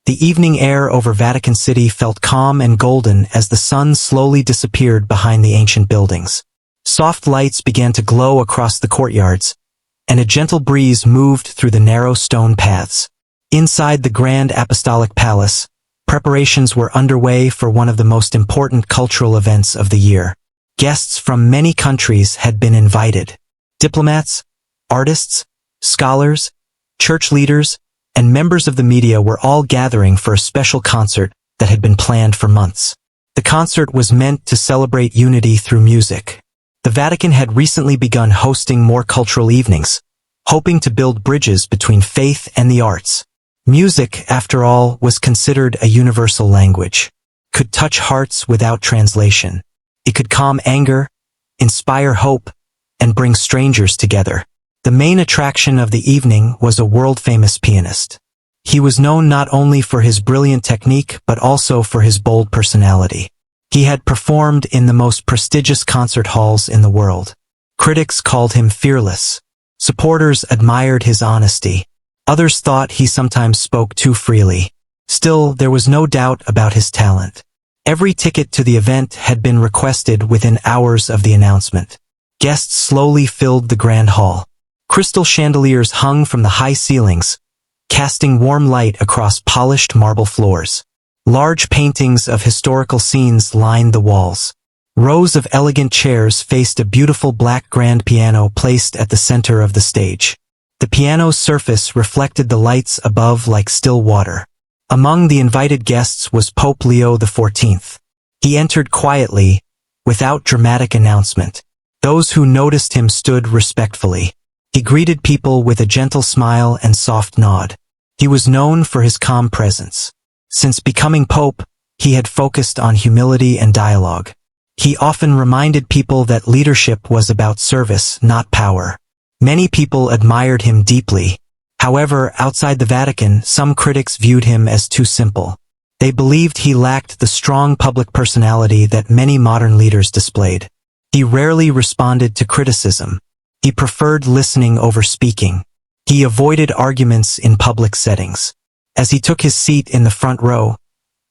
The evening air over Vatican City felt calm and golden as the sun slowly disappeared behind the ancient buildings. Soft lights began to glow across the courtyards, and a gentle breeze moved through the narrow stone paths. Inside the Grand Apostolic Palace, preparations were underway for one of the most important cultural events of the year. Guests from many countries had been invited. Diplomats, artists, scholars, church leaders, and members of the media were all gathering for a special concert that had been planned for months. The concert was meant to celebrate unity through music. The Vatican had recently begun hosting more cultural evenings, hoping to build bridges between faith and the arts. Music, after all, was considered a universal language, could touch hearts without translation. It could calm anger, inspire hope, and bring strangers together. The main attraction of the evening was a world-famous pianist. He was known not only for his brilliant technique but also for his bold personality. He had performed in the most prestigious concert halls in the world. Critics called him fearless. Supporters admired his honesty. Others thought he sometimes spoke too freely. Still, there was no doubt about his talent. Every ticket to the event had been requested within hours of the announcement. Guests slowly filled the grand hall. Crystal chandeliers hung from the high ceilings, casting warm light across polished marble floors. Large paintings of historical scenes lined the walls. Rows of elegant chairs faced a beautiful black grand piano placed at the center of the stage. The piano's surface reflected the lights above like still water. Among the invited guests was Pope Leo XIV. He entered quietly, without dramatic announcement. Those who noticed him stood respectfully. He greeted people with a gentle smile and soft nod. He was known for his calm presence. Since becoming pope, he had focused on humility and dialogue. He often reminded people that leadership was about service, not power. Many people admired him deeply. However, outside the Vatican, some critics viewed him as too simple. They believed he lacked the strong public personality that many modern leaders displayed. He rarely responded to criticism. He preferred listening over speaking. He avoided arguments in public settings. As he took his seat in the front row,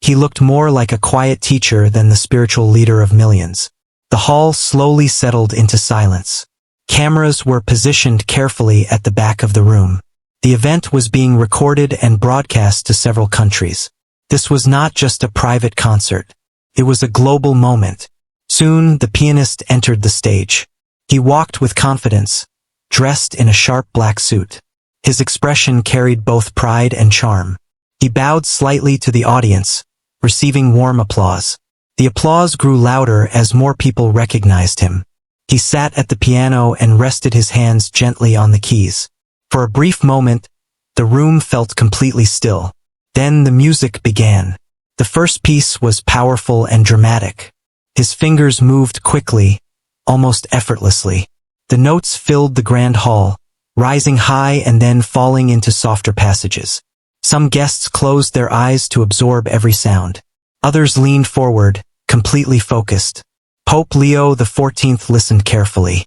he looked more like a quiet teacher than the spiritual leader of millions. The hall slowly settled into silence. Cameras were positioned carefully at the back of the room. The event was being recorded and broadcast to several countries. This was not just a private concert. It was a global moment. Soon, the pianist entered the stage. He walked with confidence, dressed in a sharp black suit. His expression carried both pride and charm. He bowed slightly to the audience, receiving warm applause. The applause grew louder as more people recognized him. He sat at the piano and rested his hands gently on the keys. For a brief moment, the room felt completely still. Then the music began. The first piece was powerful and dramatic. His fingers moved quickly, almost effortlessly. The notes filled the grand hall, rising high and then falling into softer passages. Some guests closed their eyes to absorb every sound. Others leaned forward, completely focused. Pope Leo XIV listened carefully.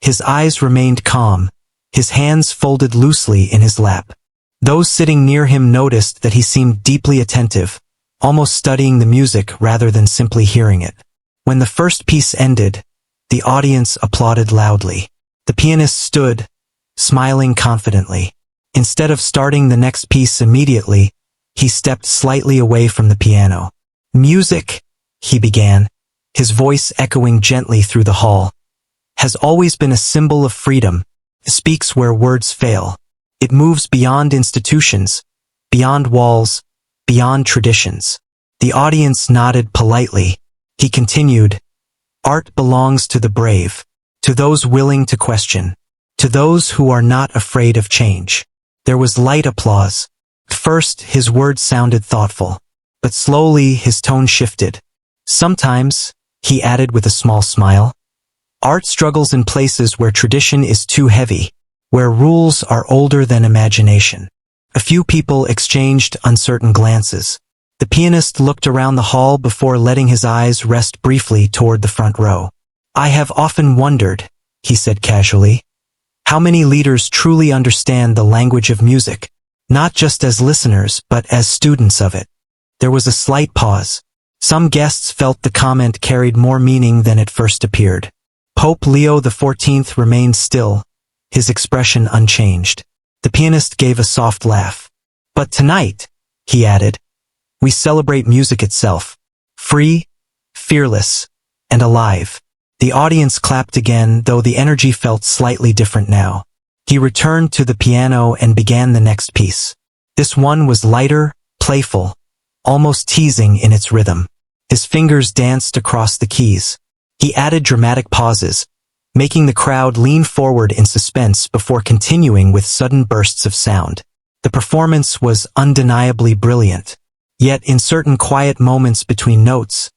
His eyes remained calm, his hands folded loosely in his lap. Those sitting near him noticed that he seemed deeply attentive, almost studying the music rather than simply hearing it. When the first piece ended, the audience applauded loudly. The pianist stood, smiling confidently. Instead of starting the next piece immediately, he stepped slightly away from the piano. "Music," he began, his voice echoing gently through the hall, "has always been a symbol of freedom. It speaks where words fail. It moves beyond institutions, beyond walls, beyond traditions." The audience nodded politely. He continued, "Art belongs to the brave, to those willing to question, to those who are not afraid of change." There was light applause. At first, his words sounded thoughtful, but slowly his tone shifted. "Sometimes," he added with a small smile, "art struggles in places where tradition is too heavy, where rules are older than imagination." A few people exchanged uncertain glances. The pianist looked around the hall before letting his eyes rest briefly toward the front row. "I have often wondered," he said casually, "how many leaders truly understand the language of music. not just as listeners but as students of it. There was a slight pause. Some guests felt the comment carried more meaning than it first appeared. Pope Leo XIV remained still, his expression unchanged. The pianist gave a soft laugh. "But tonight," he added, "we celebrate music itself. Free, fearless, and alive." The audience clapped again, though the energy felt slightly different now. He returned to the piano and began the next piece. This one was lighter, playful, almost teasing in its rhythm. His fingers danced across the keys. He added dramatic pauses, making the crowd lean forward in suspense before continuing with sudden bursts of sound. The performance was undeniably brilliant. Yet in certain quiet moments between notes,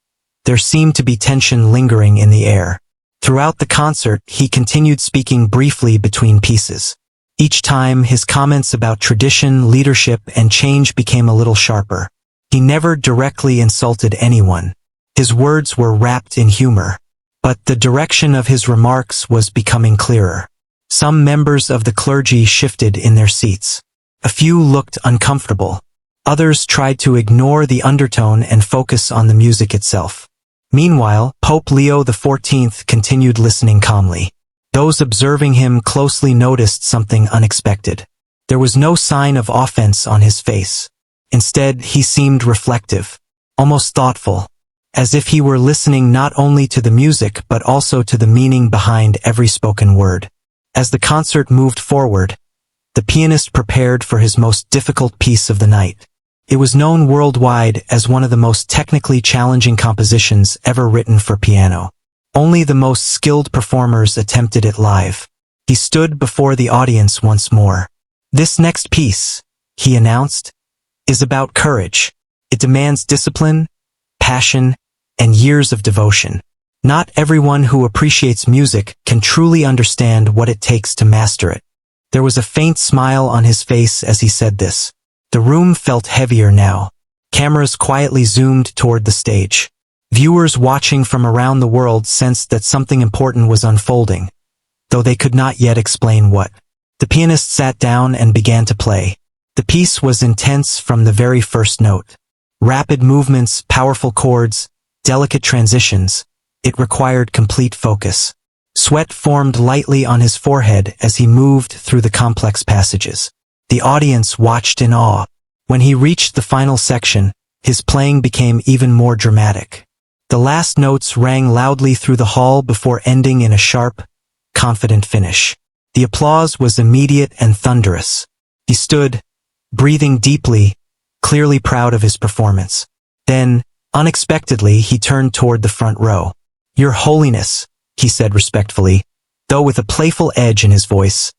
there seemed to be tension lingering in the air. Throughout the concert, he continued speaking briefly between pieces. Each time, his comments about tradition, leadership, and change became a little sharper. He never directly insulted anyone. His words were wrapped in humor. But the direction of his remarks was becoming clearer. Some members of the clergy shifted in their seats. A few looked uncomfortable. Others tried to ignore the undertone and focus on the music itself. Meanwhile, Pope Leo XIV continued listening calmly. Those observing him closely noticed something unexpected. There was no sign of offense on his face. Instead, he seemed reflective, almost thoughtful, as if he were listening not only to the music but also to the meaning behind every spoken word. As the concert moved forward, the pianist prepared for his most difficult piece of the night. It was known worldwide as one of the most technically challenging compositions ever written for piano. Only the most skilled performers attempted it live. He stood before the audience once more. "This next piece," he announced, "is about courage. It demands discipline, passion, and years of devotion. Not everyone who appreciates music can truly understand what it takes to master it." There was a faint smile on his face as he said this. The room felt heavier now. Cameras quietly zoomed toward the stage. Viewers watching from around the world sensed that something important was unfolding, though they could not yet explain what. The pianist sat down and began to play. The piece was intense from the very first note. Rapid movements, powerful chords, delicate transitions. It required complete focus. Sweat formed lightly on his forehead as he moved through the complex passages. The audience watched in awe. When he reached the final section, his playing became even more dramatic. The last notes rang loudly through the hall before ending in a sharp, confident finish. The applause was immediate and thunderous. He stood, breathing deeply, clearly proud of his performance. Then, unexpectedly, he turned toward the front row. "Your Holiness," he said respectfully, though with a playful edge in his voice,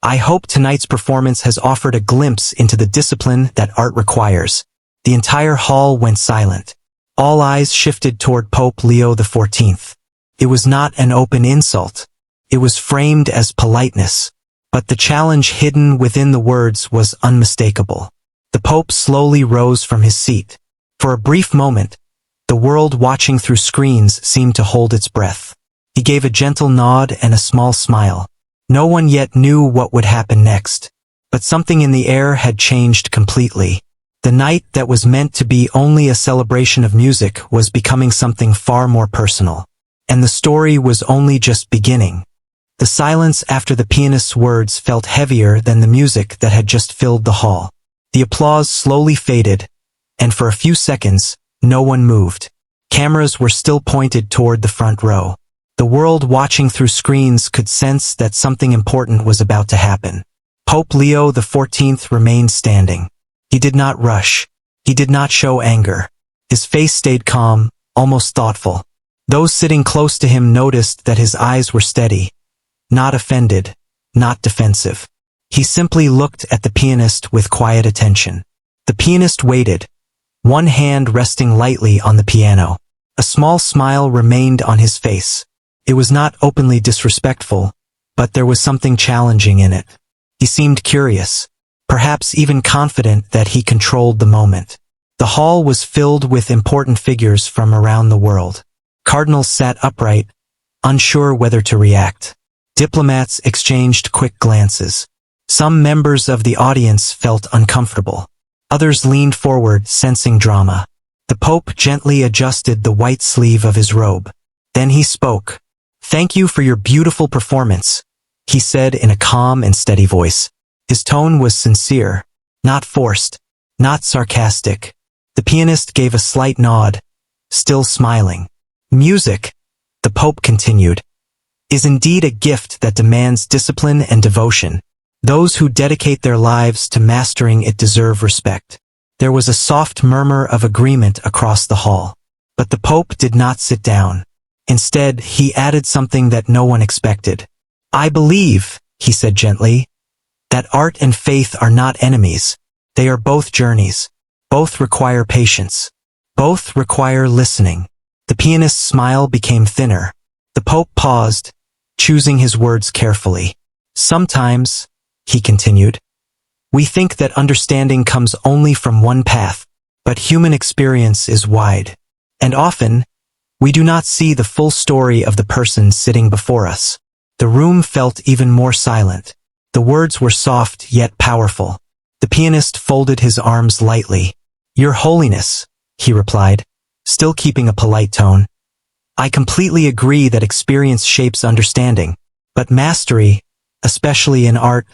"I hope tonight's performance has offered a glimpse into the discipline that art requires." The entire hall went silent. All eyes shifted toward Pope Leo XIV. It was not an open insult. It was framed as politeness. But the challenge hidden within the words was unmistakable. The Pope slowly rose from his seat. For a brief moment, the world watching through screens seemed to hold its breath. He gave a gentle nod and a small smile. No one yet knew what would happen next. But something in the air had changed completely. The night that was meant to be only a celebration of music was becoming something far more personal. And the story was only just beginning. The silence after the pianist's words felt heavier than the music that had just filled the hall. The applause slowly faded, and for a few seconds, no one moved. Cameras were still pointed toward the front row. The world watching through screens could sense that something important was about to happen. Pope Leo XIV remained standing. He did not rush. He did not show anger. His face stayed calm, almost thoughtful. Those sitting close to him noticed that his eyes were steady, not offended, not defensive. He simply looked at the pianist with quiet attention. The pianist waited, one hand resting lightly on the piano. A small smile remained on his face. It was not openly disrespectful, but there was something challenging in it. He seemed curious, perhaps even confident that he controlled the moment. The hall was filled with important figures from around the world. Cardinals sat upright, unsure whether to react. Diplomats exchanged quick glances. Some members of the audience felt uncomfortable. Others leaned forward, sensing drama. The Pope gently adjusted the white sleeve of his robe. Then he spoke. "Thank you for your beautiful performance," he said in a calm and steady voice. His tone was sincere, not forced, not sarcastic. The pianist gave a slight nod, still smiling. "Music," the Pope continued, "is indeed a gift that demands discipline and devotion. Those who dedicate their lives to mastering it deserve respect." There was a soft murmur of agreement across the hall. But the Pope did not sit down. Instead, he added something that no one expected. "I believe," he said gently, "that art and faith are not enemies. They are both journeys. Both require patience. Both require listening." The pianist's smile became thinner. The Pope paused, choosing his words carefully. "Sometimes," he continued, "we think that understanding comes only from one path, but human experience is wide. And often, we do not see the full story of the person sitting before us." The room felt even more silent. The words were soft yet powerful. The pianist folded his arms lightly. "Your Holiness," he replied, still keeping a polite tone, "I completely agree that experience shapes understanding, but mastery, especially in art,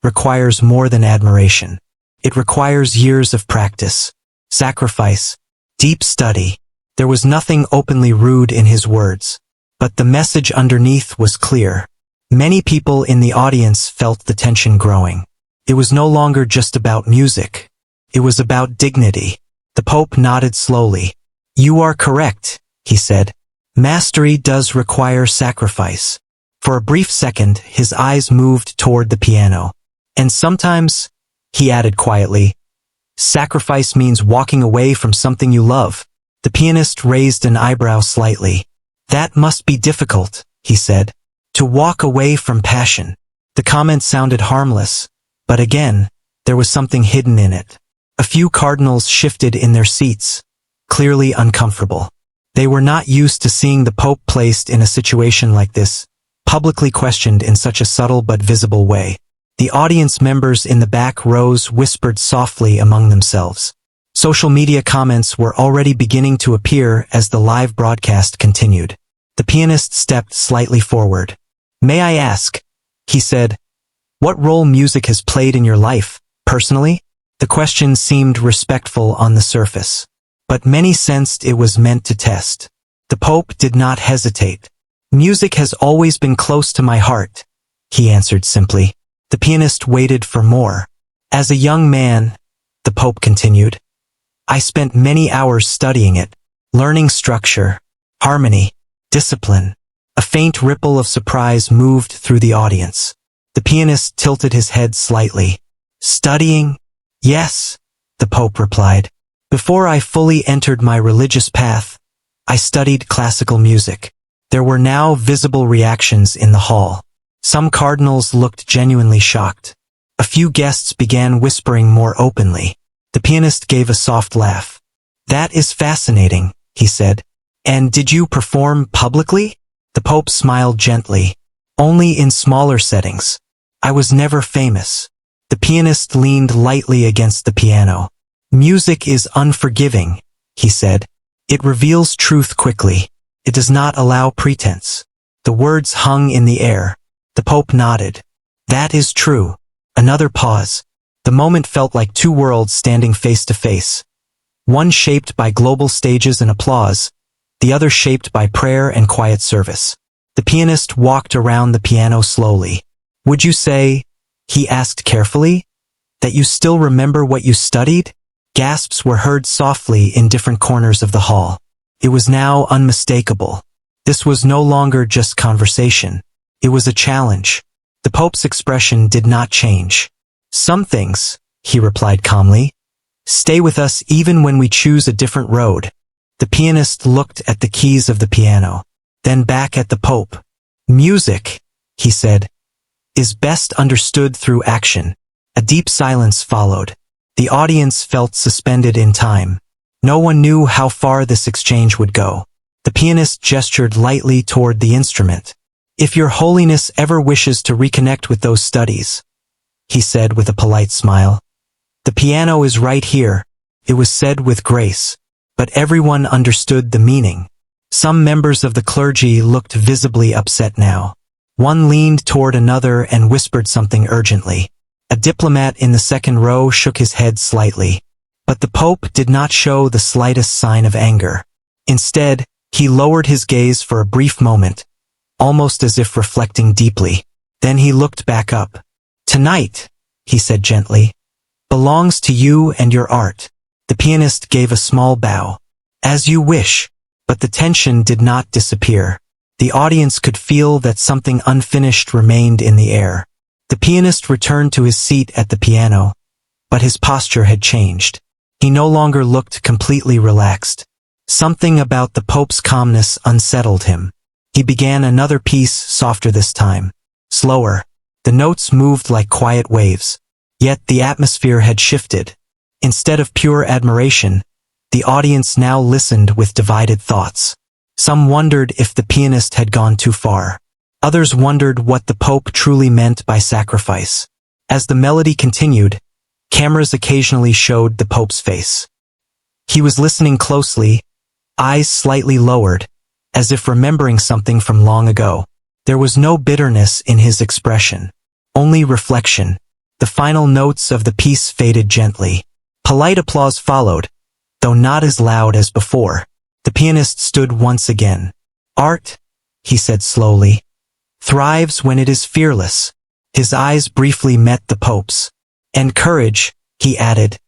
requires more than admiration. It requires years of practice, sacrifice, deep study." There was nothing openly rude in his words, but the message underneath was clear. Many people in the audience felt the tension growing. It was no longer just about music. It was about dignity. The Pope nodded slowly. "You are correct," he said. "Mastery does require sacrifice." For a brief second, his eyes moved toward the piano. "And sometimes," he added quietly, "sacrifice means walking away from something you love." The pianist raised an eyebrow slightly. "That must be difficult," he said. "To walk away from passion." The comment sounded harmless, but again, there was something hidden in it. A few cardinals shifted in their seats, clearly uncomfortable. They were not used to seeing the Pope placed in a situation like this, publicly questioned in such a subtle but visible way. The audience members in the back rows whispered softly among themselves. Social media comments were already beginning to appear as the live broadcast continued. The pianist stepped slightly forward. "May I ask," he said, "what role music has played in your life, personally?" The question seemed respectful on the surface, but many sensed it was meant to test. The Pope did not hesitate. "Music has always been close to my heart," he answered simply. The pianist waited for more. "As a young man," the Pope continued, "I spent many hours studying it, learning structure, harmony, discipline." A faint ripple of surprise moved through the audience. The pianist tilted his head slightly. "Studying? Yes," the Pope replied. "Before I fully entered my religious path, I studied classical music." There were now visible reactions in the hall. Some cardinals looked genuinely shocked. A few guests began whispering more openly. The pianist gave a soft laugh. "That is fascinating," he said. "And did you perform publicly?" The Pope smiled gently. "Only in smaller settings. I was never famous." The pianist leaned lightly against the piano. "Music is unforgiving," he said. "It reveals truth quickly. It does not allow pretense." The words hung in the air. The Pope nodded. "That is true." Another pause. The moment felt like two worlds standing face to face. One shaped by global stages and applause, the other shaped by prayer and quiet service. The pianist walked around the piano slowly. "Would you say," he asked carefully, "that you still remember what you studied?" Gasps were heard softly in different corners of the hall. It was now unmistakable. This was no longer just conversation. It was a challenge. The Pope's expression did not change. "Some things," he replied calmly, "stay with us even when we choose a different road." The pianist looked at the keys of the piano, then back at the Pope. "Music," he said, "is best understood through action." A deep silence followed. The audience felt suspended in time. No one knew how far this exchange would go. The pianist gestured lightly toward the instrument. "If your Holiness ever wishes to reconnect with those studies," he said with a polite smile. The piano is right here. It was said with grace, but everyone understood the meaning. Some members of the clergy looked visibly upset now. One leaned toward another and whispered something urgently. A diplomat in the second row shook his head slightly. But the Pope did not show the slightest sign of anger. Instead, he lowered his gaze for a brief moment, almost as if reflecting deeply. Then he looked back up. Tonight, he said gently, belongs to you and your art. The pianist gave a small bow. As you wish. But the tension did not disappear. The audience could feel that something unfinished remained in the air. The pianist returned to his seat at the piano, but his posture had changed. He no longer looked completely relaxed. Something about the Pope's calmness unsettled him. He began another piece, softer this time. Slower. The notes moved like quiet waves. Yet the atmosphere had shifted. Instead of pure admiration, the audience now listened with divided thoughts. Some wondered if the pianist had gone too far. Others wondered what the Pope truly meant by sacrifice. As the melody continued, cameras occasionally showed the Pope's face. He was listening closely, eyes slightly lowered, as if remembering something from long ago. There was no bitterness in his expression, only reflection. The final notes of the piece faded gently. Polite applause followed, though not as loud as before. The pianist stood once again. Art, he said slowly, thrives when it is fearless. His eyes briefly met the Pope's. And courage, he added,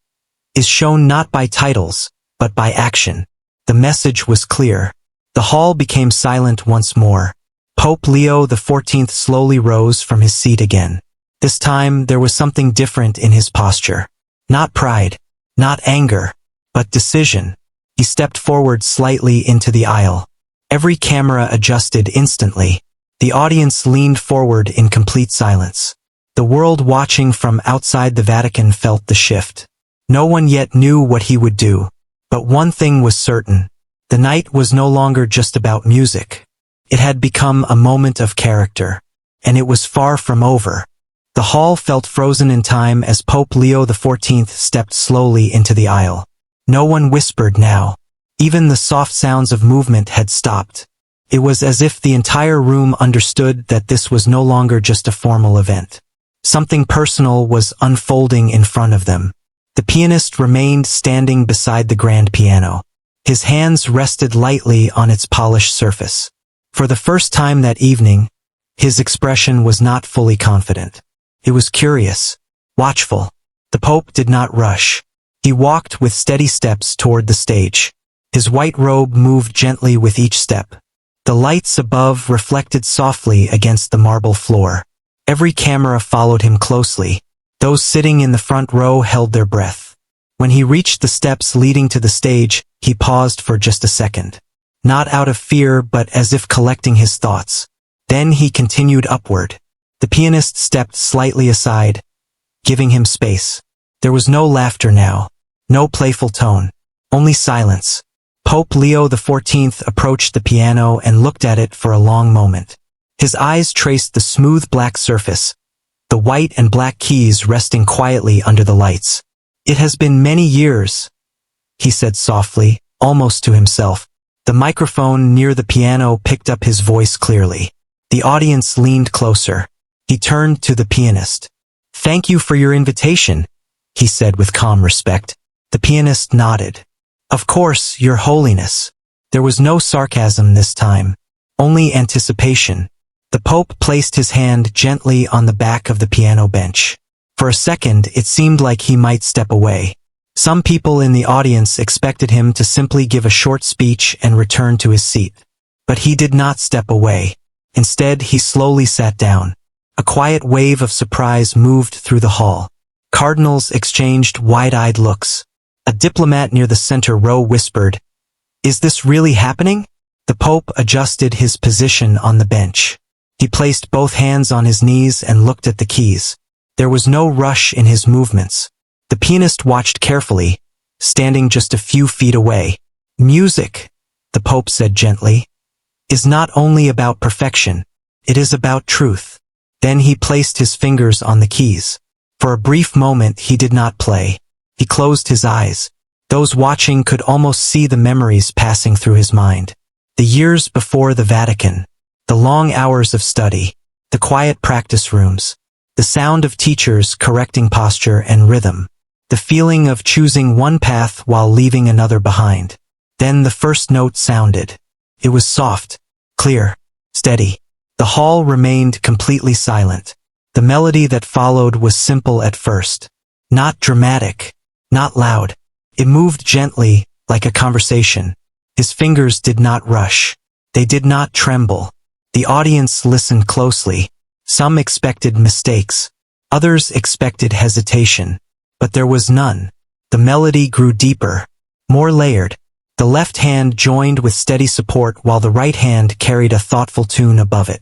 is shown not by titles, but by action. The message was clear. The hall became silent once more. Pope Leo XIV slowly rose from his seat again. This time there was something different in his posture. Not pride, not anger, but decision. He stepped forward slightly into the aisle. Every camera adjusted instantly. The audience leaned forward in complete silence. The world watching from outside the Vatican felt the shift. No one yet knew what he would do. But one thing was certain. The night was no longer just about music. It had become a moment of character. And it was far from over. The hall felt frozen in time as Pope Leo XIV stepped slowly into the aisle. No one whispered now. Even the soft sounds of movement had stopped. It was as if the entire room understood that this was no longer just a formal event. Something personal was unfolding in front of them. The pianist remained standing beside the grand piano. His hands rested lightly on its polished surface. For the first time that evening, his expression was not fully confident. It was curious, watchful. The Pope did not rush. He walked with steady steps toward the stage. His white robe moved gently with each step. The lights above reflected softly against the marble floor. Every camera followed him closely. Those sitting in the front row held their breath. When he reached the steps leading to the stage, he paused for just a second. Not out of fear, but as if collecting his thoughts. Then he continued upward. The pianist stepped slightly aside, giving him space. There was no laughter now, no playful tone, only silence. Pope Leo XIV approached the piano and looked at it for a long moment. His eyes traced the smooth black surface, the white and black keys resting quietly under the lights. It has been many years, he said softly, almost to himself. The microphone near the piano picked up his voice clearly. The audience leaned closer. He turned to the pianist. Thank you for your invitation, he said with calm respect. The pianist nodded. Of course, Your Holiness. There was no sarcasm this time, only anticipation. The Pope placed his hand gently on the back of the piano bench. For a second, it seemed like he might step away. Some people in the audience expected him to simply give a short speech and return to his seat. But he did not step away. Instead, he slowly sat down. A quiet wave of surprise moved through the hall. Cardinals exchanged wide-eyed looks. A diplomat near the center row whispered, "Is this really happening?" The Pope adjusted his position on the bench. He placed both hands on his knees and looked at the keys. There was no rush in his movements. The pianist watched carefully, standing just a few feet away. Music, the Pope said gently, is not only about perfection, it is about truth. Then he placed his fingers on the keys. For a brief moment he did not play. He closed his eyes. Those watching could almost see the memories passing through his mind. The years before the Vatican, the long hours of study, the quiet practice rooms, the sound of teachers correcting posture and rhythm, the feeling of choosing one path while leaving another behind. Then the first note sounded. It was soft, clear, steady. The hall remained completely silent. The melody that followed was simple at first. Not dramatic, not loud. It moved gently, like a conversation. His fingers did not rush. They did not tremble. The audience listened closely. Some expected mistakes. Others expected hesitation. But there was none. The melody grew deeper, more layered. The left hand joined with steady support while the right hand carried a thoughtful tune above it.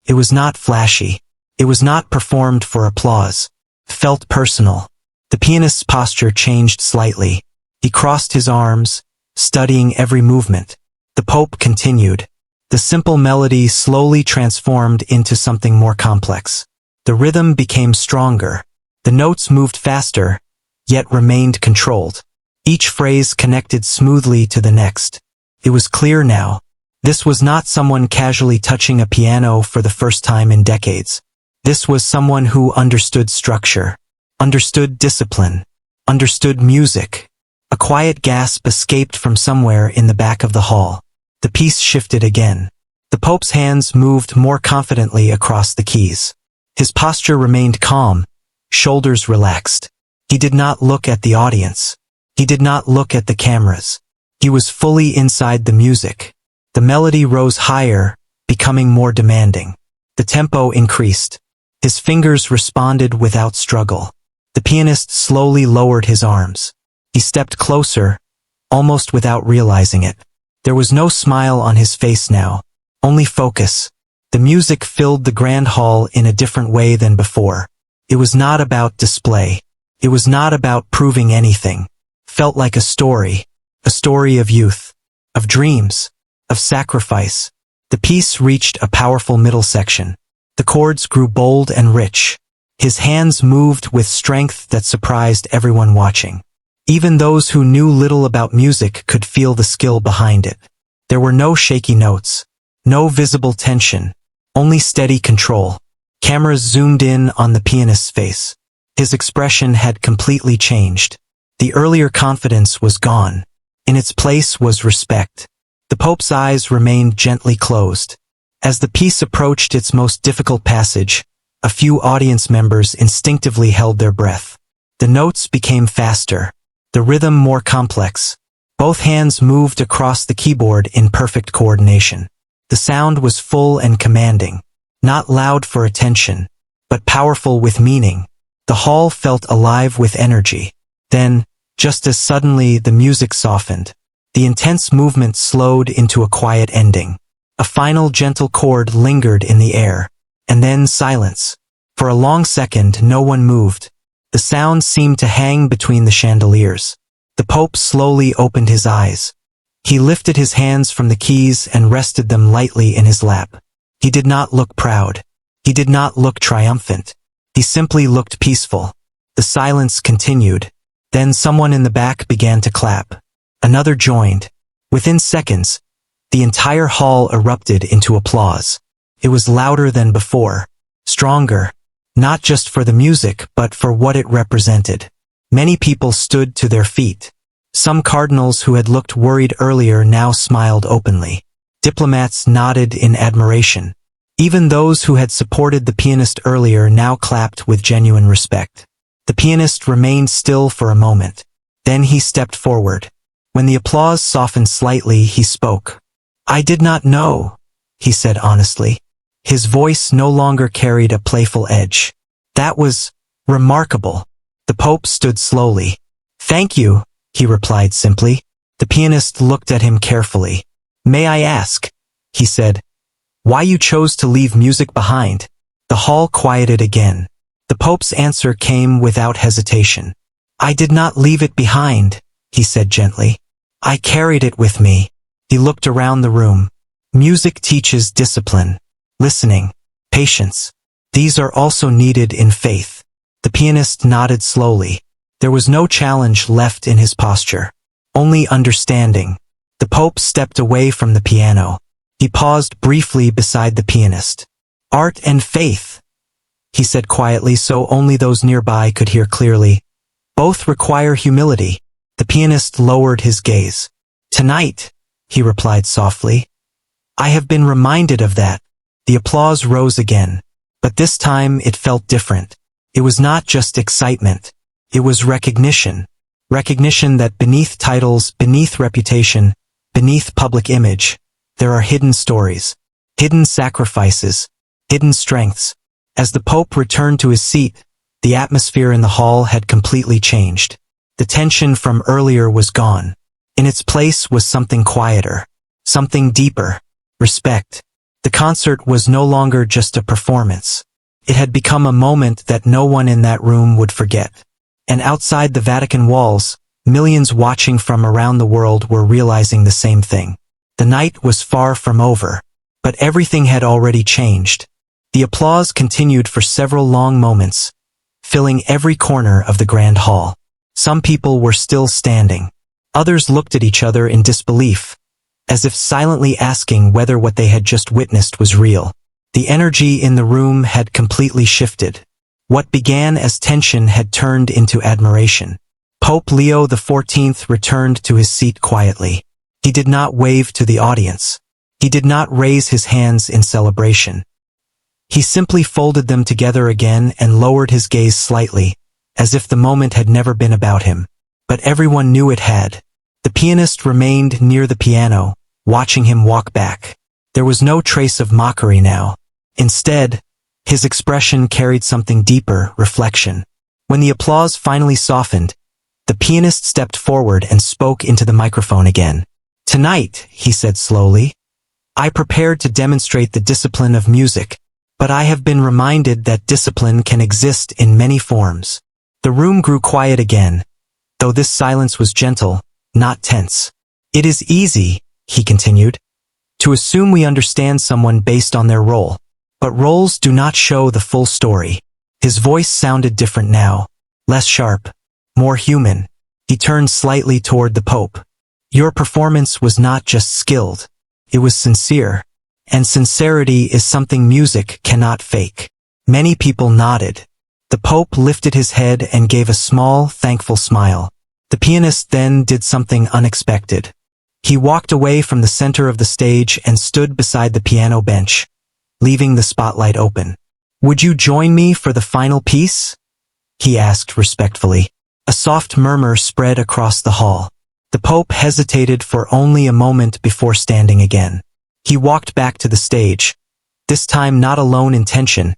It was not flashy. It was not performed for applause. It felt personal. The pianist's posture changed slightly. He crossed his arms, studying every movement. The Pope continued. The simple melody slowly transformed into something more complex. The rhythm became stronger. The notes moved faster, yet remained controlled. Each phrase connected smoothly to the next. It was clear now. This was not someone casually touching a piano for the first time in decades. This was someone who understood structure, understood discipline, understood music. A quiet gasp escaped from somewhere in the back of the hall. The piece shifted again. The Pope's hands moved more confidently across the keys. His posture remained calm, shoulders relaxed. He did not look at the audience. He did not look at the cameras. He was fully inside the music. The melody rose higher, becoming more demanding. The tempo increased. His fingers responded without struggle. The pianist slowly lowered his arms. He stepped closer, almost without realizing it. There was no smile on his face now, only focus. The music filled the grand hall in a different way than before. It was not about display. It was not about proving anything. Felt like a story of youth, of dreams, of sacrifice. The piece reached a powerful middle section. The chords grew bold and rich. His hands moved with strength that surprised everyone watching. Even those who knew little about music could feel the skill behind it. There were no shaky notes, no visible tension, only steady control. Cameras zoomed in on the pianist's face. His expression had completely changed. The earlier confidence was gone. In its place was respect. The Pope's eyes remained gently closed. As the piece approached its most difficult passage, a few audience members instinctively held their breath. The notes became faster, the rhythm more complex. Both hands moved across the keyboard in perfect coordination. The sound was full and commanding, not loud for attention, but powerful with meaning. The hall felt alive with energy. Then, just as suddenly, the music softened. The intense movement slowed into a quiet ending. A final gentle chord lingered in the air, and then silence. For a long second, no one moved. The sound seemed to hang between the chandeliers. The Pope slowly opened his eyes. He lifted his hands from the keys and rested them lightly in his lap. He did not look proud. He did not look triumphant. He simply looked peaceful. The silence continued. Then someone in the back began to clap. Another joined. Within seconds, the entire hall erupted into applause. It was louder than before, stronger, not just for the music but for what it represented. Many people stood to their feet. Some cardinals who had looked worried earlier now smiled openly. Diplomats nodded in admiration. Even those who had supported the pianist earlier now clapped with genuine respect. The pianist remained still for a moment. Then he stepped forward. When the applause softened slightly, he spoke. "I did not know," he said honestly. His voice no longer carried a playful edge. "That was remarkable." The Pope stood slowly. "Thank you," he replied simply. The pianist looked at him carefully. "May I ask," he said, "why you chose to leave music behind?" The hall quieted again. The Pope's answer came without hesitation. "I did not leave it behind," he said gently. "I carried it with me." He looked around the room. Music teaches discipline, listening, patience. These are also needed in faith. The pianist nodded slowly. There was no challenge left in his posture. Only understanding. The Pope stepped away from the piano. He paused briefly beside the pianist. "Art and faith," he said quietly so only those nearby could hear clearly. "Both require humility." The pianist lowered his gaze. "Tonight," he replied softly. "I have been reminded of that." The applause rose again. But this time it felt different. It was not just excitement. It was recognition. Recognition that beneath titles, beneath reputation, beneath public image, there are hidden stories, hidden sacrifices, hidden strengths. As the Pope returned to his seat, the atmosphere in the hall had completely changed. The tension from earlier was gone. In its place was something quieter, something deeper, respect. The concert was no longer just a performance. It had become a moment that no one in that room would forget. And outside the Vatican walls, millions watching from around the world were realizing the same thing. The night was far from over, but everything had already changed. The applause continued for several long moments, filling every corner of the grand hall. Some people were still standing. Others looked at each other in disbelief, as if silently asking whether what they had just witnessed was real. The energy in the room had completely shifted. What began as tension had turned into admiration. Pope Leo XIV returned to his seat quietly. He did not wave to the audience. He did not raise his hands in celebration. He simply folded them together again and lowered his gaze slightly, as if the moment had never been about him. But everyone knew it had. The pianist remained near the piano, watching him walk back. There was no trace of mockery now. Instead, his expression carried something deeper, reflection. When the applause finally softened, the pianist stepped forward and spoke into the microphone again. "Tonight," he said slowly, "I prepared to demonstrate the discipline of music, but I have been reminded that discipline can exist in many forms." The room grew quiet again, though this silence was gentle, not tense. "It is easy," he continued, "to assume we understand someone based on their role. But roles do not show the full story." His voice sounded different now, less sharp, more human. He turned slightly toward the Pope. "Your performance was not just skilled, it was sincere. And sincerity is something music cannot fake." Many people nodded. The Pope lifted his head and gave a small, thankful smile. The pianist then did something unexpected. He walked away from the center of the stage and stood beside the piano bench, leaving the spotlight open. "Would you join me for the final piece?" he asked respectfully. A soft murmur spread across the hall. The Pope hesitated for only a moment before standing again. He walked back to the stage, this time not alone in tension,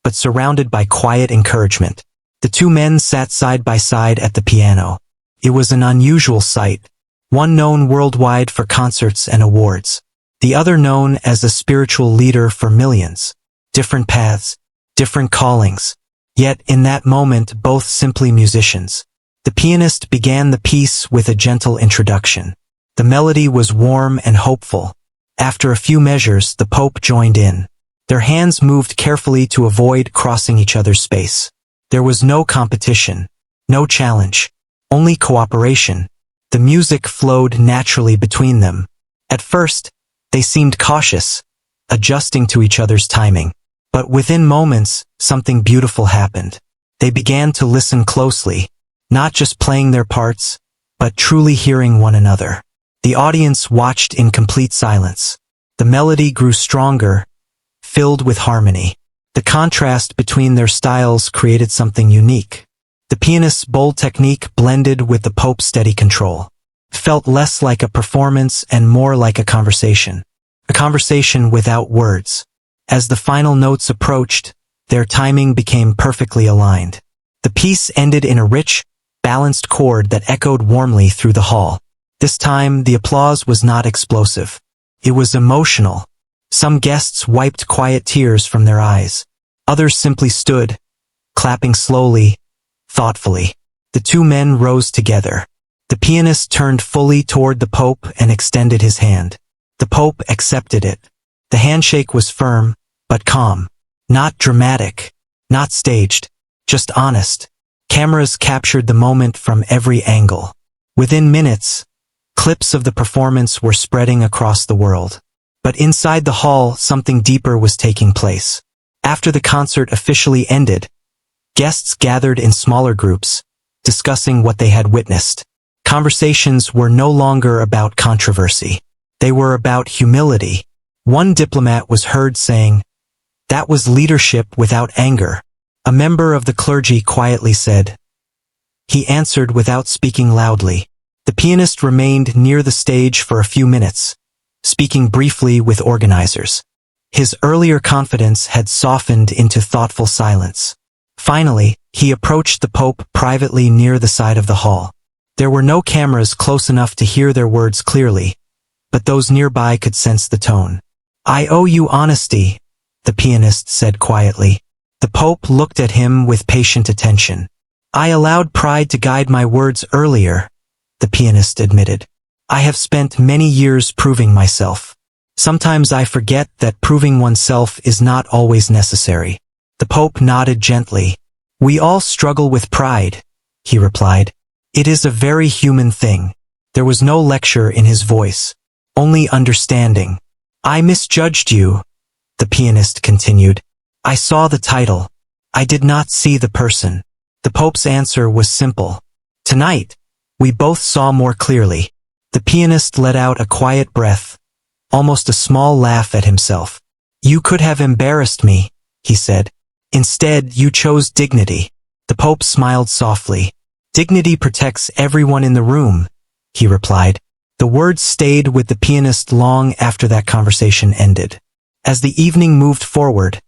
but surrounded by quiet encouragement. The two men sat side by side at the piano. It was an unusual sight, one known worldwide for concerts and awards, the other known as a spiritual leader for millions. Different paths, different callings, yet in that moment both simply musicians. The pianist began the piece with a gentle introduction. The melody was warm and hopeful. After a few measures, the Pope joined in. Their hands moved carefully to avoid crossing each other's space. There was no competition, no challenge, only cooperation. The music flowed naturally between them. At first, they seemed cautious, adjusting to each other's timing. But within moments, something beautiful happened. They began to listen closely, not just playing their parts, but truly hearing one another. The audience watched in complete silence. The melody grew stronger, filled with harmony. The contrast between their styles created something unique. The pianist's bold technique blended with the Pope's steady control. It felt less like a performance and more like a conversation without words. As the final notes approached, their timing became perfectly aligned. The piece ended in a rich, balanced chord that echoed warmly through the hall. This time, the applause was not explosive. It was emotional. Some guests wiped quiet tears from their eyes. Others simply stood, clapping slowly, thoughtfully. The two men rose together. The pianist turned fully toward the Pope and extended his hand. The Pope accepted it. The handshake was firm, but calm. Not dramatic, not staged, just honest. Cameras captured the moment from every angle. Within minutes, clips of the performance were spreading across the world. But inside the hall, something deeper was taking place. After the concert officially ended, guests gathered in smaller groups, discussing what they had witnessed. Conversations were no longer about controversy. They were about humility. One diplomat was heard saying, "That was leadership without anger." A member of the clergy quietly said. He answered without speaking loudly. The pianist remained near the stage for a few minutes, speaking briefly with organizers. His earlier confidence had softened into thoughtful silence. Finally, he approached the Pope privately near the side of the hall. There were no cameras close enough to hear their words clearly, but those nearby could sense the tone. "I owe you honesty," the pianist said quietly. The Pope looked at him with patient attention. "I allowed pride to guide my words earlier," the pianist admitted. "I have spent many years proving myself. Sometimes I forget that proving oneself is not always necessary." The Pope nodded gently. "We all struggle with pride," he replied. "It is a very human thing." There was no lecture in his voice, only understanding. "I misjudged you," the pianist continued. "I saw the title. I did not see the person." The Pope's answer was simple. "Tonight, we both saw more clearly." The pianist let out a quiet breath, almost a small laugh at himself. "You could have embarrassed me," he said. "Instead, you chose dignity." The Pope smiled softly. "Dignity protects everyone in the room," he replied. The words stayed with the pianist long after that conversation ended. As the evening moved forward,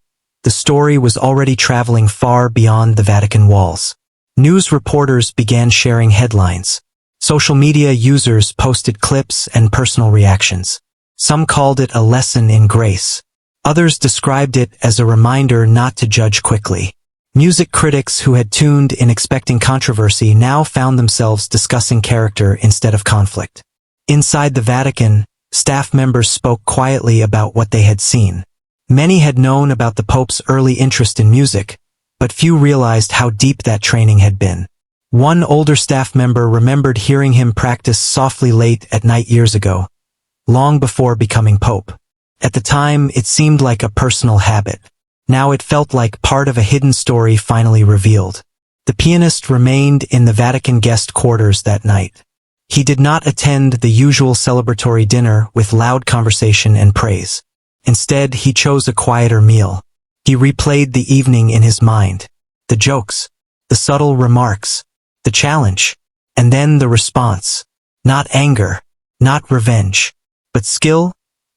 the story was already traveling far beyond the Vatican walls. News reporters began sharing headlines. Social media users posted clips and personal reactions. Some called it a lesson in grace. Others described it as a reminder not to judge quickly. Music critics who had tuned in expecting controversy now found themselves discussing character instead of conflict. Inside the Vatican, staff members spoke quietly about what they had seen. Many had known about the Pope's early interest in music, but few realized how deep that training had been. One older staff member remembered hearing him practice softly late at night years ago, long before becoming Pope. At the time, it seemed like a personal habit. Now it felt like part of a hidden story finally revealed. The pianist remained in the Vatican guest quarters that night. He did not attend the usual celebratory dinner with loud conversation and praise. Instead, he chose a quieter meal. He replayed the evening in his mind. The jokes, the subtle remarks, the challenge, and then the response. Not anger, not revenge, but skill,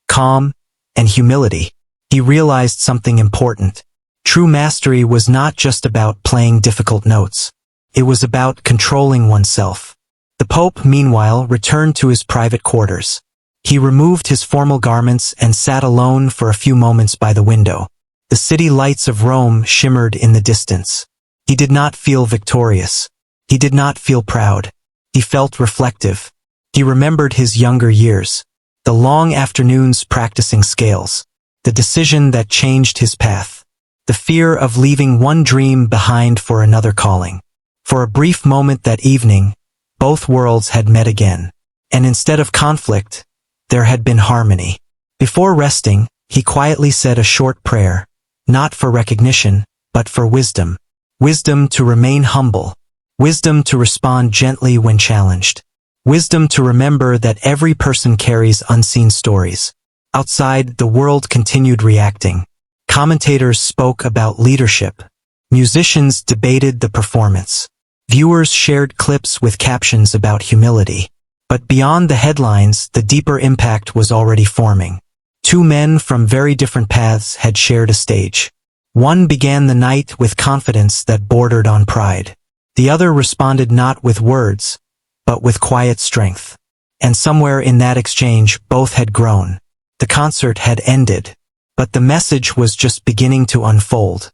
calm, and humility. He realized something important. True mastery was not just about playing difficult notes. It was about controlling oneself. The Pope, meanwhile, returned to his private quarters. He removed his formal garments and sat alone for a few moments by the window. The city lights of Rome shimmered in the distance. He did not feel victorious. He did not feel proud. He felt reflective. He remembered his younger years, the long afternoons practicing scales, the decision that changed his path, the fear of leaving one dream behind for another calling. For a brief moment that evening, both worlds had met again. And instead of conflict, there had been harmony. Before resting, he quietly said a short prayer, not for recognition, but for wisdom. Wisdom to remain humble. Wisdom to respond gently when challenged. Wisdom to remember that every person carries unseen stories. Outside, the world continued reacting. Commentators spoke about leadership. Musicians debated the performance. Viewers shared clips with captions about humility. But beyond the headlines, the deeper impact was already forming. Two men from very different paths had shared a stage. One began the night with confidence that bordered on pride. The other responded not with words, but with quiet strength. And somewhere in that exchange, both had grown. The concert had ended, but the message was just beginning to unfold.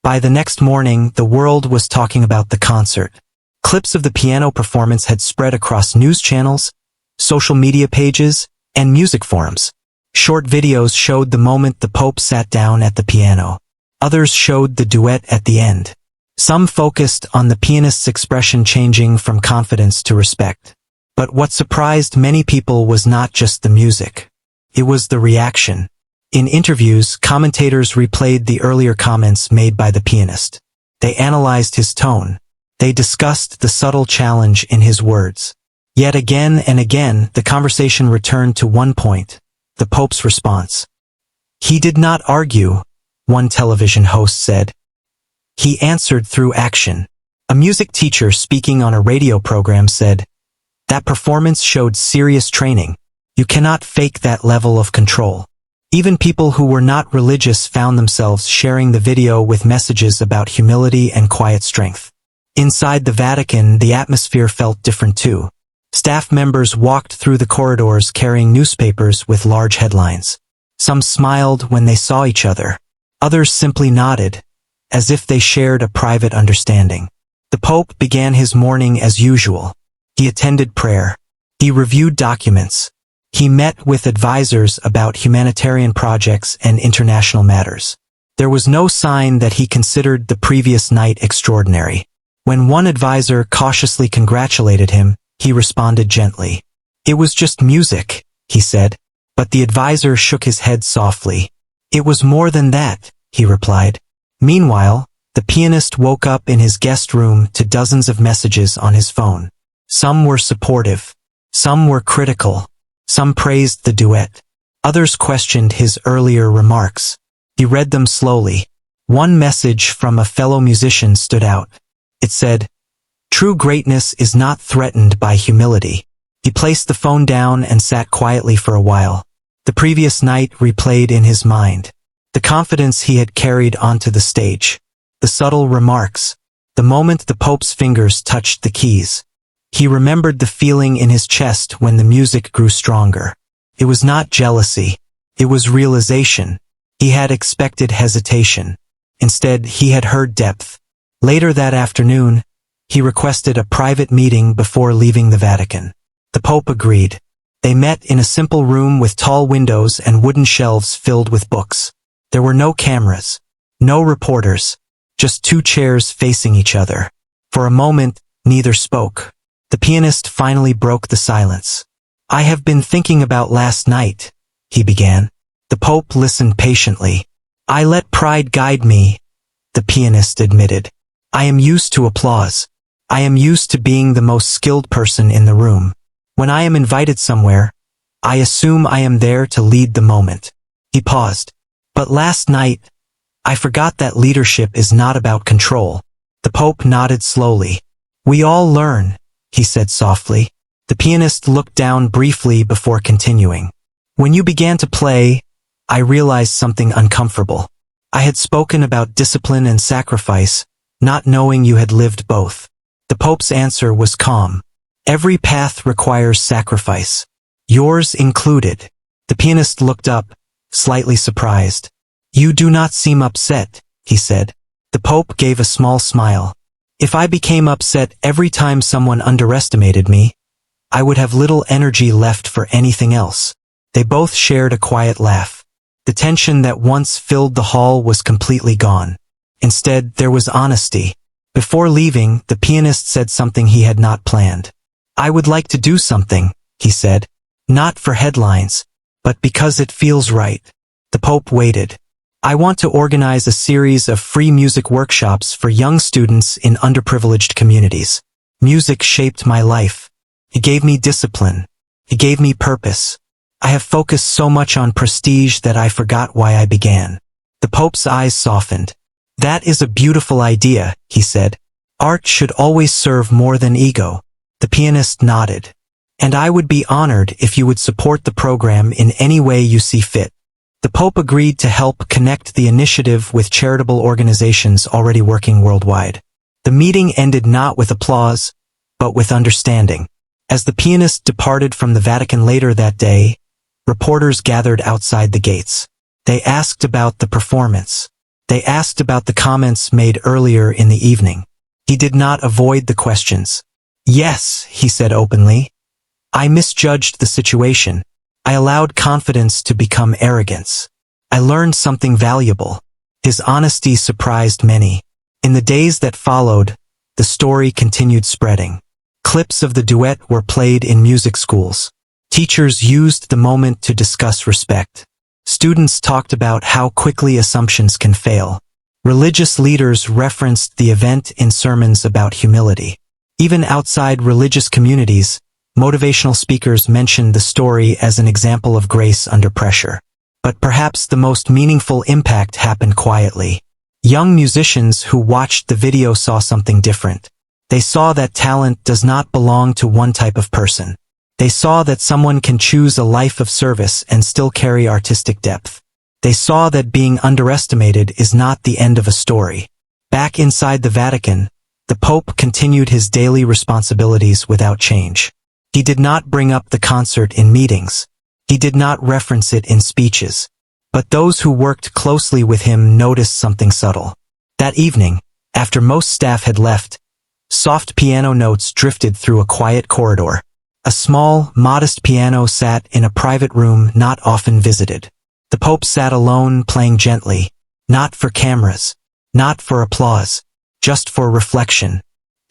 By the next morning, the world was talking about the concert. Clips of the piano performance had spread across news channels, social media pages, and music forums. Short videos showed the moment the Pope sat down at the piano. Others showed the duet at the end. Some focused on the pianist's expression changing from confidence to respect. But what surprised many people was not just the music. It was the reaction. In interviews, commentators replayed the earlier comments made by the pianist. They analyzed his tone. They discussed the subtle challenge in his words. Yet again and again, the conversation returned to one point: the Pope's response. He did not argue, one television host said. He answered through action. A music teacher speaking on a radio program said, "That performance showed serious training. You cannot fake that level of control." Even people who were not religious found themselves sharing the video with messages about humility and quiet strength. Inside the Vatican, the atmosphere felt different too. Staff members walked through the corridors carrying newspapers with large headlines. Some smiled when they saw each other. Others simply nodded, as if they shared a private understanding. The Pope began his morning as usual. He attended prayer. He reviewed documents. He met with advisors about humanitarian projects and international matters. There was no sign that he considered the previous night extraordinary. When one advisor cautiously congratulated him, he responded gently. "It was just music," he said, but the advisor shook his head softly. "It was more than that," he replied. Meanwhile, the pianist woke up in his guest room to dozens of messages on his phone. Some were supportive. Some were critical. Some praised the duet. Others questioned his earlier remarks. He read them slowly. One message from a fellow musician stood out. It said, "True greatness is not threatened by humility." He placed the phone down and sat quietly for a while. The previous night replayed in his mind. The confidence he had carried onto the stage. The subtle remarks. The moment the Pope's fingers touched the keys. He remembered the feeling in his chest when the music grew stronger. It was not jealousy. It was realization. He had expected hesitation. Instead, he had heard depth. Later that afternoon, he requested a private meeting before leaving the Vatican. The Pope agreed. They met in a simple room with tall windows and wooden shelves filled with books. There were no cameras, no reporters, just two chairs facing each other. For a moment, neither spoke. The pianist finally broke the silence. "I have been thinking about last night," he began. The Pope listened patiently. "I let pride guide me," the pianist admitted. "I am used to applause. I am used to being the most skilled person in the room. When I am invited somewhere, I assume I am there to lead the moment." He paused. "But last night, I forgot that leadership is not about control." The Pope nodded slowly. "We all learn," he said softly. The pianist looked down briefly before continuing. "When you began to play, I realized something uncomfortable. I had spoken about discipline and sacrifice, not knowing you had lived both." The Pope's answer was calm. "Every path requires sacrifice. Yours included." The pianist looked up, slightly surprised. "You do not seem upset," he said. The Pope gave a small smile. "If I became upset every time someone underestimated me, I would have little energy left for anything else." They both shared a quiet laugh. The tension that once filled the hall was completely gone. Instead, there was honesty. Before leaving, the pianist said something he had not planned. "I would like to do something," he said. "Not for headlines, but because it feels right." The Pope waited. "I want to organize a series of free music workshops for young students in underprivileged communities. Music shaped my life. It gave me discipline. It gave me purpose. I have focused so much on prestige that I forgot why I began." The Pope's eyes softened. "That is a beautiful idea," he said. "Art should always serve more than ego." The pianist nodded. "And I would be honored if you would support the program in any way you see fit." The Pope agreed to help connect the initiative with charitable organizations already working worldwide. The meeting ended not with applause, but with understanding. As the pianist departed from the Vatican later that day, reporters gathered outside the gates. They asked about the performance. They asked about the comments made earlier in the evening. He did not avoid the questions. "Yes," he said openly. "I misjudged the situation. I allowed confidence to become arrogance. I learned something valuable." His honesty surprised many. In the days that followed, the story continued spreading. Clips of the duet were played in music schools. Teachers used the moment to discuss respect. Students talked about how quickly assumptions can fail. Religious leaders referenced the event in sermons about humility. Even outside religious communities, motivational speakers mentioned the story as an example of grace under pressure. But perhaps the most meaningful impact happened quietly. Young musicians who watched the video saw something different. They saw that talent does not belong to one type of person. They saw that someone can choose a life of service and still carry artistic depth. They saw that being underestimated is not the end of a story. Back inside the Vatican, the Pope continued his daily responsibilities without change. He did not bring up the concert in meetings. He did not reference it in speeches. But those who worked closely with him noticed something subtle. That evening, after most staff had left, soft piano notes drifted through a quiet corridor. A small, modest piano sat in a private room not often visited. The Pope sat alone, playing gently, not for cameras, not for applause, just for reflection.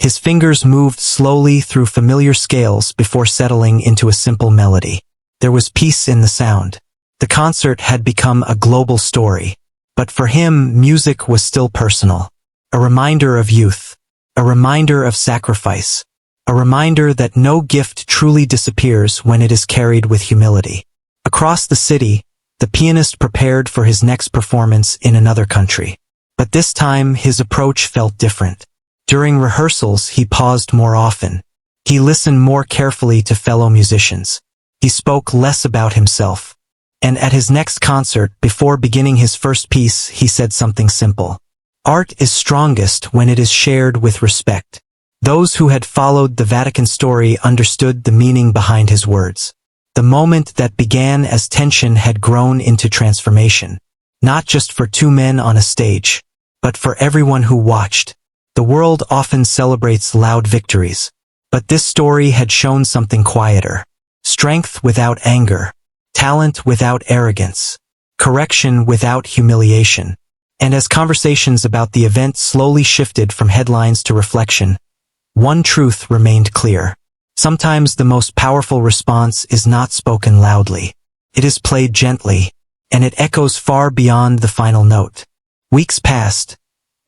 His fingers moved slowly through familiar scales before settling into a simple melody. There was peace in the sound. The concert had become a global story. But for him, music was still personal. A reminder of youth. A reminder of sacrifice. A reminder that no gift truly disappears when it is carried with humility. Across the city, the pianist prepared for his next performance in another country. But this time, his approach felt different. During rehearsals, he paused more often. He listened more carefully to fellow musicians. He spoke less about himself. And at his next concert, before beginning his first piece, he said something simple. Art is strongest when it is shared with respect. Those who had followed the Vatican story understood the meaning behind his words. The moment that began as tension had grown into transformation, not just for two men on a stage, but for everyone who watched. The world often celebrates loud victories, but this story had shown something quieter. Strength without anger, talent without arrogance, correction without humiliation. And as conversations about the event slowly shifted from headlines to reflection, one truth remained clear. Sometimes the most powerful response is not spoken loudly. It is played gently, and it echoes far beyond the final note. Weeks passed,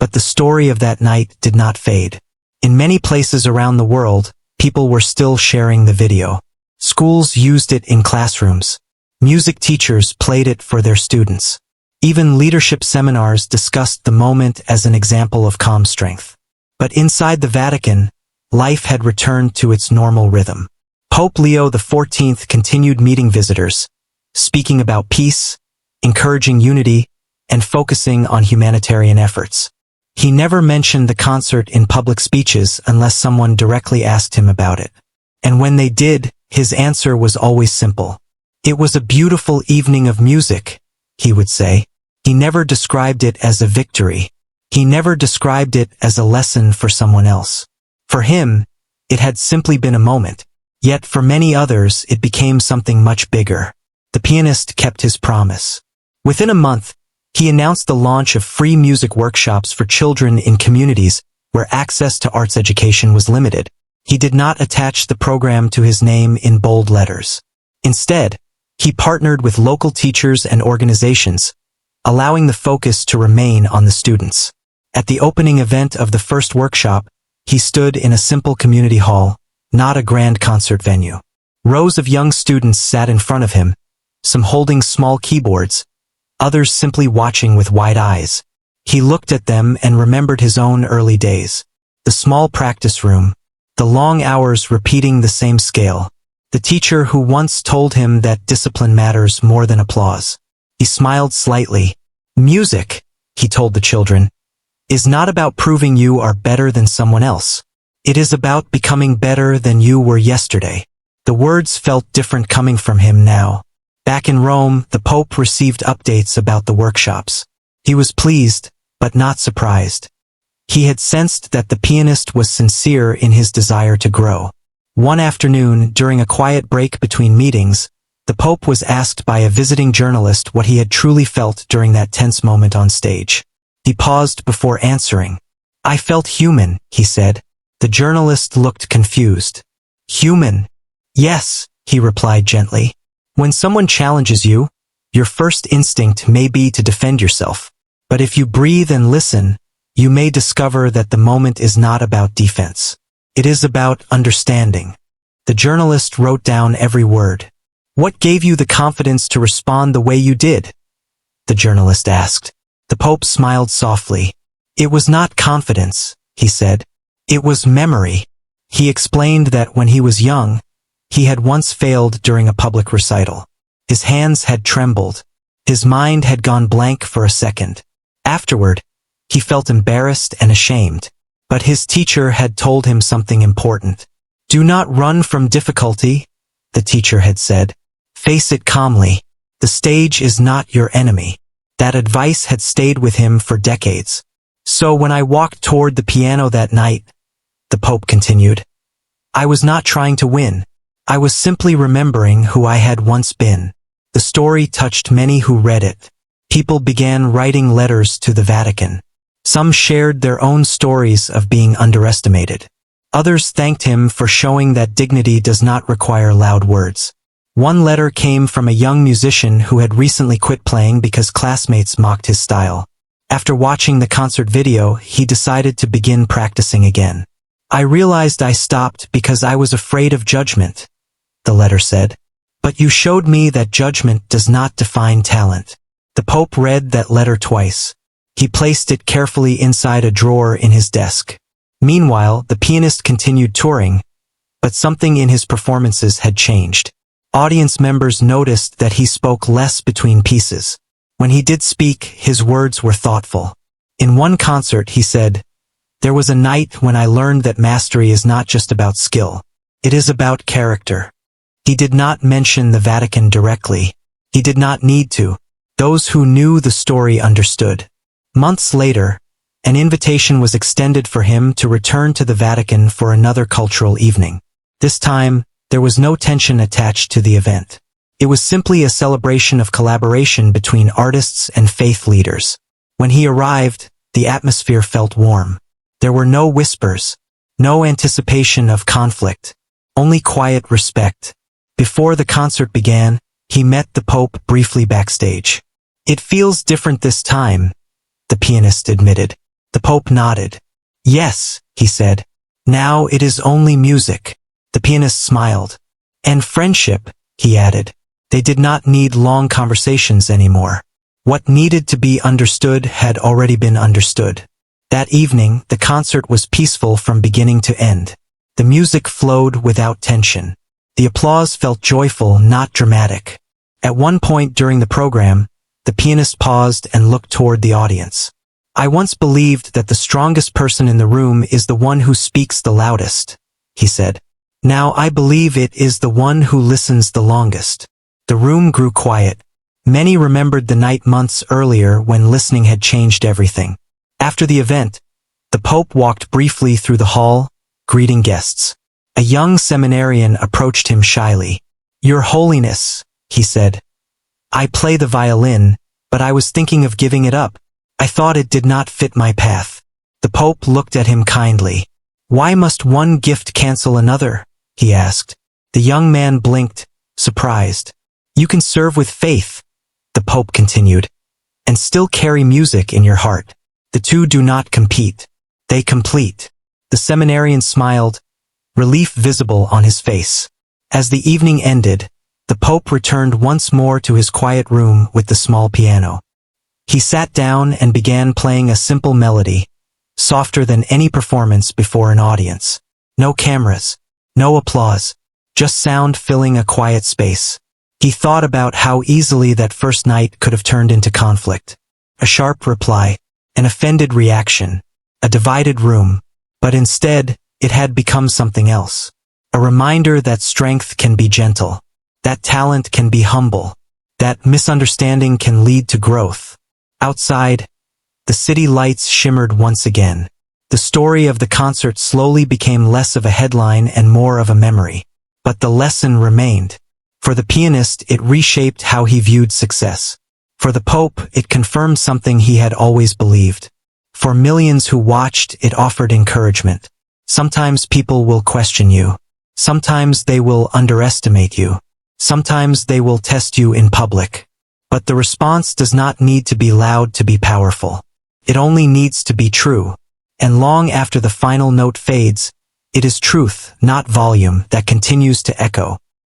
but the story of that night did not fade. In many places around the world, people were still sharing the video. Schools used it in classrooms. Music teachers played it for their students. Even leadership seminars discussed the moment as an example of calm strength. But inside the Vatican, life had returned to its normal rhythm. Pope Leo XIV continued meeting visitors, speaking about peace, encouraging unity, and focusing on humanitarian efforts. He never mentioned the concert in public speeches unless someone directly asked him about it. And when they did, his answer was always simple. It was a beautiful evening of music, he would say. He never described it as a victory. He never described it as a lesson for someone else. For him, it had simply been a moment. Yet for many others, it became something much bigger. The pianist kept his promise. Within a month, he announced the launch of free music workshops for children in communities where access to arts education was limited. He did not attach the program to his name in bold letters. Instead, he partnered with local teachers and organizations, allowing the focus to remain on the students. At the opening event of the first workshop, he stood in a simple community hall, not a grand concert venue. Rows of young students sat in front of him, some holding small keyboards, others simply watching with wide eyes. He looked at them and remembered his own early days. The small practice room, the long hours repeating the same scale, the teacher who once told him that discipline matters more than applause. He smiled slightly. Music, he told the children, is not about proving you are better than someone else. It is about becoming better than you were yesterday. The words felt different coming from him now. Back in Rome, the Pope received updates about the workshops. He was pleased, but not surprised. He had sensed that the pianist was sincere in his desire to grow. One afternoon, during a quiet break between meetings, the Pope was asked by a visiting journalist what he had truly felt during that tense moment on stage. He paused before answering. I felt human, he said. The journalist looked confused. Human? Yes, he replied gently. When someone challenges you, your first instinct may be to defend yourself. But if you breathe and listen, you may discover that the moment is not about defense. It is about understanding. The journalist wrote down every word. What gave you the confidence to respond the way you did? The journalist asked. The Pope smiled softly. It was not confidence, he said. It was memory. He explained that when he was young, he had once failed during a public recital. His hands had trembled. His mind had gone blank for a second. Afterward, he felt embarrassed and ashamed. But his teacher had told him something important. Do not run from difficulty, the teacher had said. Face it calmly. The stage is not your enemy. That advice had stayed with him for decades. So when I walked toward the piano that night, the Pope continued, I was not trying to win. I was simply remembering who I had once been. The story touched many who read it. People began writing letters to the Vatican. Some shared their own stories of being underestimated. Others thanked him for showing that dignity does not require loud words. One letter came from a young musician who had recently quit playing because classmates mocked his style. After watching the concert video, he decided to begin practicing again. I realized I stopped because I was afraid of judgment, the letter said. But you showed me that judgment does not define talent. The Pope read that letter twice. He placed it carefully inside a drawer in his desk. Meanwhile, the pianist continued touring, but something in his performances had changed. Audience members noticed that he spoke less between pieces. When he did speak, his words were thoughtful. In one concert, he said, There was a night when I learned that mastery is not just about skill. It is about character. He did not mention the Vatican directly. He did not need to. Those who knew the story understood. Months later, an invitation was extended for him to return to the Vatican for another cultural evening. This time, there was no tension attached to the event. It was simply a celebration of collaboration between artists and faith leaders. When he arrived, the atmosphere felt warm. There were no whispers, no anticipation of conflict, only quiet respect. Before the concert began, he met the Pope briefly backstage. It feels different this time, the pianist admitted. The Pope nodded. Yes, he said. Now it is only music. The pianist smiled. And friendship, he added. They did not need long conversations anymore. What needed to be understood had already been understood. That evening, the concert was peaceful from beginning to end. The music flowed without tension. The applause felt joyful, not dramatic. At one point during the program, the pianist paused and looked toward the audience. I once believed that the strongest person in the room is the one who speaks the loudest, he said. Now I believe it is the one who listens the longest. The room grew quiet. Many remembered the night months earlier when listening had changed everything. After the event, the Pope walked briefly through the hall, greeting guests. A young seminarian approached him shyly. Your Holiness, he said. I play the violin, but I was thinking of giving it up. I thought it did not fit my path. The Pope looked at him kindly. Why must one gift cancel another? He asked. The young man blinked, surprised. You can serve with faith, the Pope continued, and still carry music in your heart. The two do not compete. They complete. The seminarian smiled, relief visible on his face. As the evening ended, the Pope returned once more to his quiet room with the small piano. He sat down and began playing a simple melody, softer than any performance before an audience. No cameras, no applause, just sound filling a quiet space. He thought about how easily that first night could have turned into conflict. A sharp reply, an offended reaction, a divided room. But instead, it had become something else. A reminder that strength can be gentle, that talent can be humble, that misunderstanding can lead to growth. Outside, the city lights shimmered once again. The story of the concert slowly became less of a headline and more of a memory. But the lesson remained. For the pianist, it reshaped how he viewed success. For the Pope, it confirmed something he had always believed. For millions who watched, it offered encouragement. Sometimes people will question you. Sometimes they will underestimate you. Sometimes they will test you in public. But the response does not need to be loud to be powerful. It only needs to be true. And long after the final note fades, it is truth, not volume, that continues to echo.